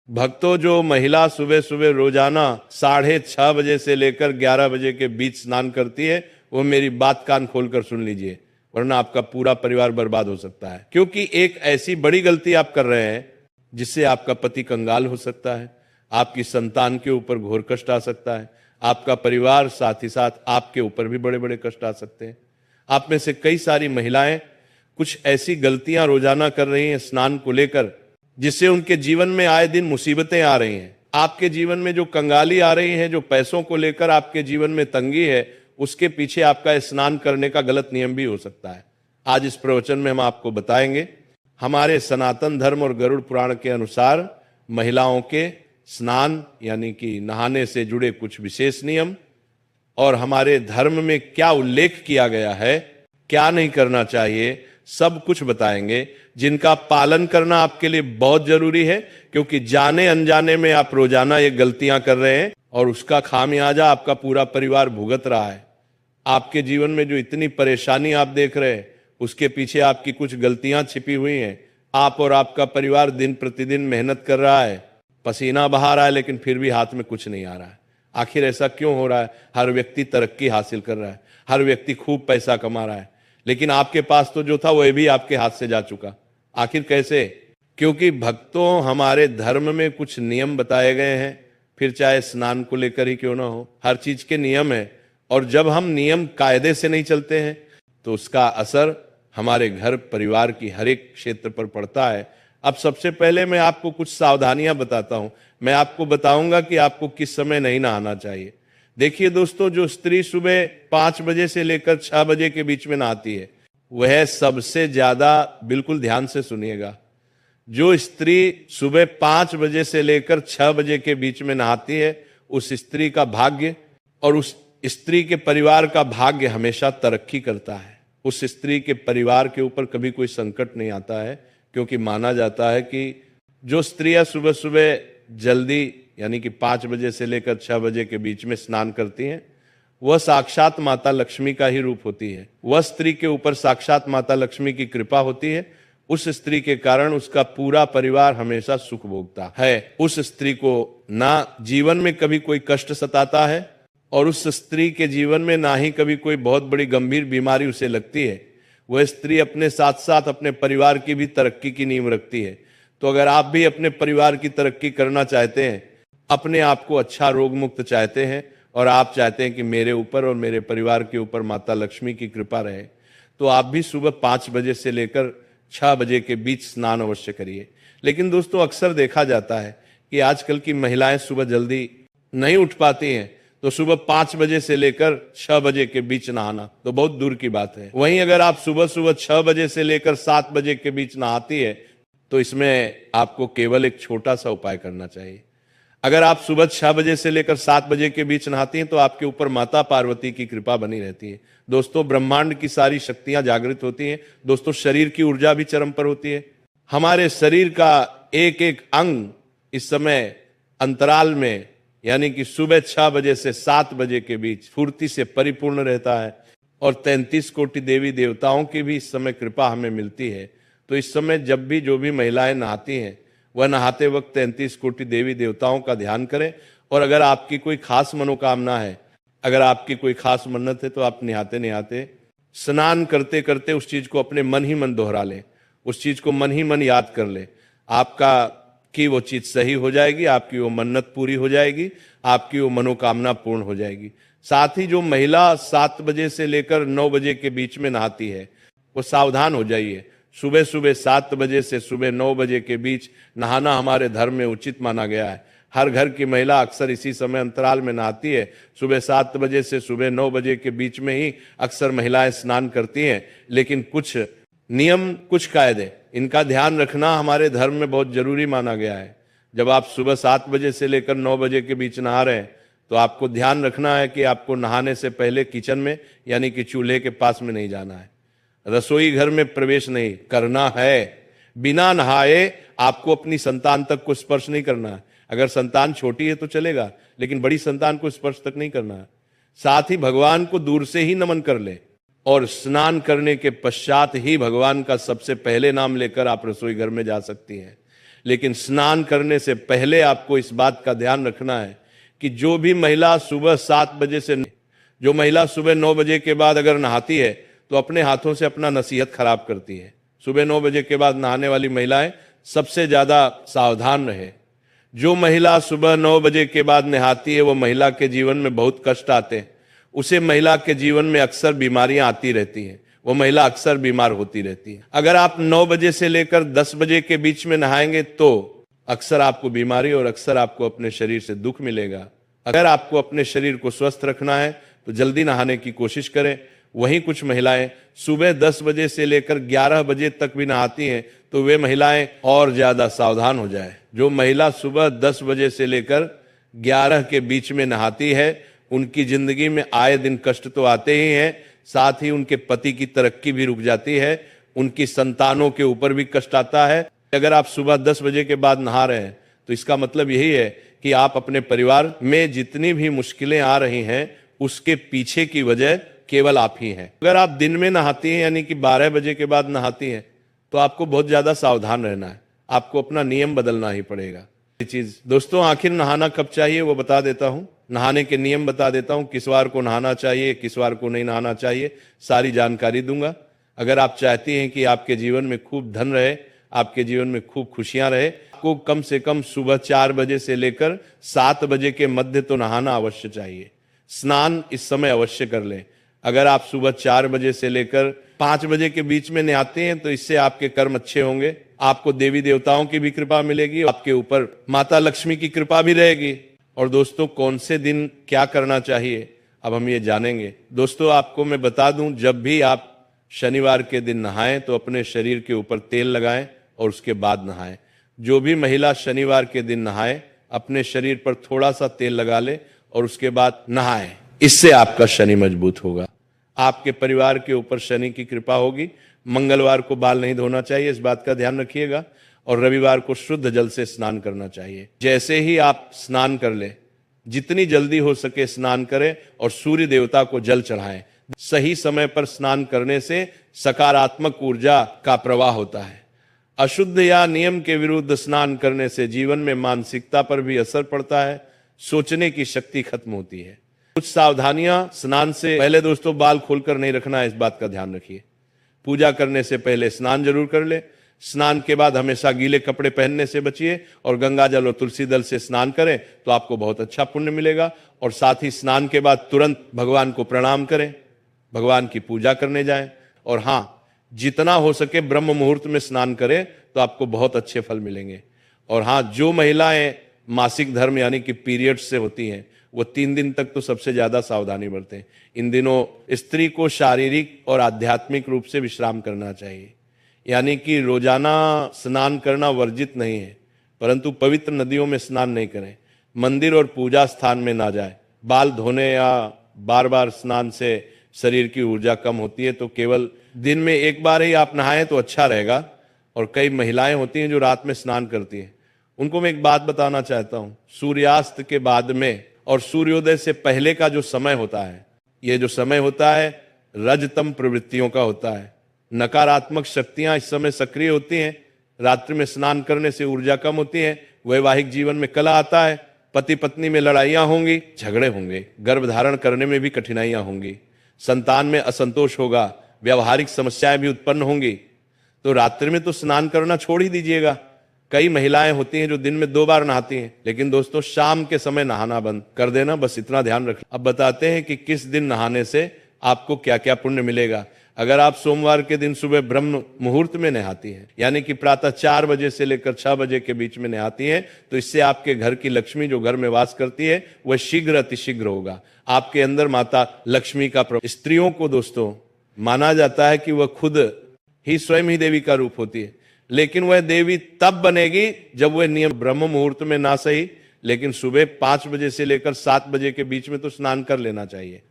भक्तों, जो महिला सुबह सुबह रोजाना 6:30 बजे से लेकर 11 बजे के बीच स्नान करती है, वो मेरी बात कान खोलकर सुन लीजिए, वरना आपका पूरा परिवार बर्बाद हो सकता है। क्योंकि एक ऐसी बड़ी गलती आप कर रहे हैं जिससे आपका पति कंगाल हो सकता है, आपकी संतान के ऊपर घोर कष्ट आ सकता है, आपका परिवार, साथ ही साथ आपके ऊपर भी बड़े बड़े कष्ट आ सकते हैं। आप में से कई सारी महिलाएं कुछ ऐसी गलतियां रोजाना कर रही हैं स्नान को लेकर, जिससे उनके जीवन में आए दिन मुसीबतें आ रही हैं। आपके जीवन में जो कंगाली आ रही है, जो पैसों को लेकर आपके जीवन में तंगी है, उसके पीछे आपका स्नान करने का गलत नियम भी हो सकता है। आज इस प्रवचन में हम आपको बताएंगे हमारे सनातन धर्म और गरुड़ पुराण के अनुसार महिलाओं के स्नान यानी कि नहाने से जुड़े कुछ विशेष नियम, और हमारे धर्म में क्या उल्लेख किया गया है, क्या नहीं करना चाहिए, सब कुछ बताएंगे, जिनका पालन करना आपके लिए बहुत जरूरी है। क्योंकि जाने अनजाने में आप रोजाना ये गलतियां कर रहे हैं और उसका खामियाजा आपका पूरा परिवार भुगत रहा है। आपके जीवन में जो इतनी परेशानी आप देख रहे हैं, उसके पीछे आपकी कुछ गलतियां छिपी हुई हैं। आप और आपका परिवार दिन प्रतिदिन मेहनत कर रहा है, पसीना बहा रहा है, लेकिन फिर भी हाथ में कुछ नहीं आ रहा है। आखिर ऐसा क्यों हो रहा है? हर व्यक्ति तरक्की हासिल कर रहा है, हर व्यक्ति खूब पैसा कमा रहा है, लेकिन आपके पास तो जो था वह भी आपके हाथ से जा चुका। आखिर कैसे? क्योंकि भक्तों, हमारे धर्म में कुछ नियम बताए गए हैं, फिर चाहे स्नान को लेकर ही क्यों ना हो, हर चीज के नियम है। और जब हम नियम कायदे से नहीं चलते हैं तो उसका असर हमारे घर परिवार की हर एक क्षेत्र पर पड़ता है। अब सबसे पहले मैं आपको कुछ सावधानियां बताता हूं। मैं आपको बताऊंगा कि आपको किस समय नहीं नहाना चाहिए। देखिए दोस्तों, जो स्त्री सुबह 5 बजे से लेकर 6 बजे के बीच में नहाती है, वह सबसे ज्यादा, बिल्कुल ध्यान से सुनिएगा, जो स्त्री सुबह 5 बजे से लेकर 6 बजे के बीच में नहाती है, उस स्त्री का भाग्य और उस स्त्री के परिवार का भाग्य हमेशा तरक्की करता है। उस स्त्री के परिवार के ऊपर कभी कोई संकट नहीं आता है, क्योंकि माना जाता है कि जो स्त्रियां सुबह सुबह जल्दी यानी कि 5 बजे से लेकर 6 बजे के बीच में स्नान करती हैं, वह साक्षात माता लक्ष्मी का ही रूप होती है। वह स्त्री के ऊपर साक्षात माता लक्ष्मी की कृपा होती है। उस स्त्री के कारण उसका पूरा परिवार हमेशा सुख भोगता है। उस स्त्री को ना जीवन में कभी कोई कष्ट सताता है, और उस स्त्री के जीवन में ना ही कभी कोई बहुत बड़ी गंभीर बीमारी उसे लगती है। वह स्त्री अपने साथ साथ अपने परिवार की भी तरक्की की नींव रखती है। तो अगर आप भी अपने परिवार की तरक्की करना चाहते हैं, अपने आप को अच्छा रोग मुक्त चाहते हैं, और आप चाहते हैं कि मेरे ऊपर और मेरे परिवार के ऊपर माता लक्ष्मी की कृपा रहे, तो आप भी सुबह 5 बजे से लेकर 6 बजे के बीच स्नान अवश्य करिए। लेकिन दोस्तों, अक्सर देखा जाता है कि आजकल की महिलाएं सुबह जल्दी नहीं उठ पाती हैं, तो सुबह 5 बजे से लेकर 6 बजे के बीच नहाना तो बहुत दूर की बात है। वहीं अगर आप सुबह सुबह 6 बजे से लेकर 7 बजे के बीच नहाती है, तो इसमें आपको केवल एक छोटा सा उपाय करना चाहिए। अगर आप सुबह 6 बजे से लेकर 7 बजे के बीच नहाती हैं, तो आपके ऊपर माता पार्वती की कृपा बनी रहती है। दोस्तों, ब्रह्मांड की सारी शक्तियां जागृत होती हैं। दोस्तों, शरीर की ऊर्जा भी चरम पर होती है। हमारे शरीर का एक एक अंग इस समय अंतराल में यानी कि सुबह 6 बजे से 7 बजे के बीच फुर्ती से परिपूर्ण रहता है, और 33 कोटि देवी देवताओं की भी इस समय कृपा हमें मिलती है। तो इस समय जब भी जो भी महिलाएं नहाती हैं, वह नहाते वक्त 33 कोटि देवी देवताओं का ध्यान करें। और अगर आपकी कोई खास मनोकामना है, अगर आपकी कोई खास मन्नत है, तो आप नहाते नहाते स्नान करते करते उस चीज को अपने मन ही मन दोहरा लें, उस चीज को मन ही मन याद कर लें। आपका कि वो चीज सही हो जाएगी, आपकी वो मन्नत पूरी हो जाएगी, आपकी वो मनोकामना पूर्ण हो जाएगी। साथ ही जो महिला 7 बजे से लेकर 9 बजे के बीच में नहाती है, वो सावधान हो जाइए। सुबह सुबह 7 बजे से सुबह 9 बजे के बीच नहाना हमारे धर्म में उचित माना गया है। हर घर की महिला अक्सर इसी समय अंतराल में नहाती है। सुबह 7 बजे से सुबह 9 बजे के बीच में ही अक्सर महिलाएं स्नान करती हैं। लेकिन कुछ नियम, कुछ कायदे, इनका ध्यान रखना हमारे धर्म में बहुत जरूरी माना गया है। जब आप सुबह 7 बजे से लेकर 9 बजे के बीच नहा रहे हैं, तो आपको ध्यान रखना है कि आपको नहाने से पहले किचन में यानी कि चूल्हे के पास में नहीं जाना है, रसोई घर में प्रवेश नहीं करना है। बिना नहाए आपको अपनी संतान तक को स्पर्श नहीं करना है। अगर संतान छोटी है तो चलेगा, लेकिन बड़ी संतान को स्पर्श तक नहीं करना है। साथ ही भगवान को दूर से ही नमन कर ले, और स्नान करने के पश्चात ही भगवान का सबसे पहले नाम लेकर आप रसोई घर में जा सकती हैं। लेकिन स्नान करने से पहले आपको इस बात का ध्यान रखना है कि जो भी महिला सुबह 7 बजे से, जो महिला सुबह 9 बजे के बाद अगर नहाती है तो अपने हाथों से अपना नसीहत खराब करती है। सुबह 9 बजे के बाद नहाने वाली महिलाएं सबसे ज्यादा सावधान रहे। जो महिला सुबह 9 बजे के बाद नहाती है वो महिला के जीवन में बहुत कष्ट आते हैं, उसे महिला के जीवन में अक्सर बीमारियां आती रहती हैं, वो महिला अक्सर बीमार होती रहती है। अगर आप 9 बजे से लेकर 10 बजे के बीच में नहाएंगे तो अक्सर आपको बीमारी और अक्सर आपको अपने शरीर से दुख मिलेगा। अगर आपको अपने शरीर को स्वस्थ रखना है तो जल्दी नहाने की कोशिश करें। वहीं कुछ महिलाएं सुबह 10 बजे से लेकर 11 बजे तक भी नहाती हैं तो वे महिलाएं और ज्यादा सावधान हो जाए। जो महिला सुबह 10 बजे से लेकर 11 के बीच में नहाती है उनकी जिंदगी में आए दिन कष्ट तो आते ही हैं, साथ ही उनके पति की तरक्की भी रुक जाती है, उनकी संतानों के ऊपर भी कष्ट आता है। अगर आप सुबह 10 बजे के बाद नहा रहे हैं तो इसका मतलब यही है कि आप अपने परिवार में जितनी भी मुश्किलें आ रही हैं उसके पीछे की वजह केवल आप ही हैं। अगर आप दिन में नहाती हैं यानी कि 12 बजे के बाद नहाती हैं तो आपको बहुत ज्यादा सावधान रहना है, आपको अपना नियम बदलना ही पड़ेगा। ये चीज दोस्तों, आखिर नहाना कब चाहिए वो बता देता हूं, नहाने के नियम बता देता हूं, किस वार को नहाना चाहिए, किस वार को नहीं नहाना चाहिए, सारी जानकारी दूंगा। अगर आप चाहती हैं कि आपके जीवन में खूब धन रहे, आपके जीवन में खूब खुशियां रहे, आपको कम से कम सुबह 4 बजे से लेकर 7 बजे के मध्य तो नहाना अवश्य चाहिए। स्नान इस समय अवश्य कर लें। अगर आप सुबह 4 बजे से लेकर 5 बजे के बीच में नहाते हैं तो इससे आपके कर्म अच्छे होंगे, आपको देवी देवताओं की भी कृपा मिलेगी, आपके ऊपर माता लक्ष्मी की कृपा भी रहेगी। और दोस्तों, कौन से दिन क्या करना चाहिए अब हम ये जानेंगे। दोस्तों, आपको मैं बता दूं, जब भी आप शनिवार के दिन नहाएं तो अपने शरीर के ऊपर तेल लगाएं और उसके बाद नहाएं। जो भी महिला शनिवार के दिन नहाए अपने शरीर पर थोड़ा सा तेल लगा ले और उसके बाद नहाए, इससे आपका शनि मजबूत होगा, आपके परिवार के ऊपर शनि की कृपा होगी। मंगलवार को बाल नहीं धोना चाहिए, इस बात का ध्यान रखिएगा, और रविवार को शुद्ध जल से स्नान करना चाहिए। जैसे ही आप स्नान कर ले, जितनी जल्दी हो सके स्नान करें और सूर्य देवता को जल चढ़ाएं। सही समय पर स्नान करने से सकारात्मक ऊर्जा का प्रवाह होता है। अशुद्ध या नियम के विरुद्ध स्नान करने से जीवन में मानसिकता पर भी असर पड़ता है, सोचने की शक्ति खत्म होती है। कुछ सावधानियां स्नान से पहले दोस्तों, बाल खोलकर नहीं रखना है, इस बात का ध्यान रखिए। पूजा करने से पहले स्नान जरूर कर ले। स्नान के बाद हमेशा गीले कपड़े पहनने से बचिए और गंगा जल और तुलसी दल से स्नान करें तो आपको बहुत अच्छा पुण्य मिलेगा। और साथ ही स्नान के बाद तुरंत भगवान को प्रणाम करें, भगवान की पूजा करने जाएं। और हाँ, जितना हो सके ब्रह्म मुहूर्त में स्नान करें तो आपको बहुत अच्छे फल मिलेंगे। और हाँ, जो महिलाएं मासिक धर्म यानी कि पीरियड्स से होती हैं वो 3 दिन तक तो सबसे ज्यादा सावधानी बरतें। इन दिनों स्त्री को शारीरिक और आध्यात्मिक रूप से विश्राम करना चाहिए, यानी कि रोजाना स्नान करना वर्जित नहीं है, परंतु पवित्र नदियों में स्नान नहीं करें, मंदिर और पूजा स्थान में ना जाए। बाल धोने या बार बार स्नान से शरीर की ऊर्जा कम होती है, तो केवल दिन में एक बार ही आप नहाएं तो अच्छा रहेगा। और कई महिलाएं होती हैं जो रात में स्नान करती हैं, उनको मैं एक बात बताना चाहता हूं। सूर्यास्त के बाद में और सूर्योदय से पहले का जो समय होता है, ये जो समय होता है रजतम प्रवृत्तियों का होता है। नकारात्मक शक्तियां इस समय सक्रिय होती हैं। रात्रि में स्नान करने से ऊर्जा कम होती है, वैवाहिक जीवन में कलह आता है, पति पत्नी में लड़ाइयां होंगी, झगड़े होंगे, गर्भ धारण करने में भी कठिनाइयां होंगी, संतान में असंतोष होगा, व्यवहारिक समस्याएं भी उत्पन्न होंगी। तो रात्रि में तो स्नान करना छोड़ ही दीजिएगा। कई महिलाएं होती हैं जो दिन में 2 बार नहाती हैं, लेकिन दोस्तों शाम के समय नहाना बंद कर देना, बस इतना ध्यान रखें। अब बताते हैं कि किस दिन नहाने से आपको क्या क्या पुण्य मिलेगा। अगर आप सोमवार के दिन सुबह ब्रह्म मुहूर्त में नहाती हैं, यानी कि प्रातः 4 बजे से लेकर 6 बजे के बीच में नहाती हैं, तो इससे आपके घर की लक्ष्मी जो घर में वास करती है वह शीघ्र अतिशीघ्र होगा। आपके अंदर माता लक्ष्मी का स्त्रियों को दोस्तों माना जाता है कि वह खुद ही स्वयं ही देवी का रूप होती है, लेकिन वह देवी तब बनेगी जब वह नियम ब्रह्म मुहूर्त में ना सही, लेकिन सुबह 5 बजे से लेकर 7 बजे के बीच में तो स्नान कर लेना चाहिए।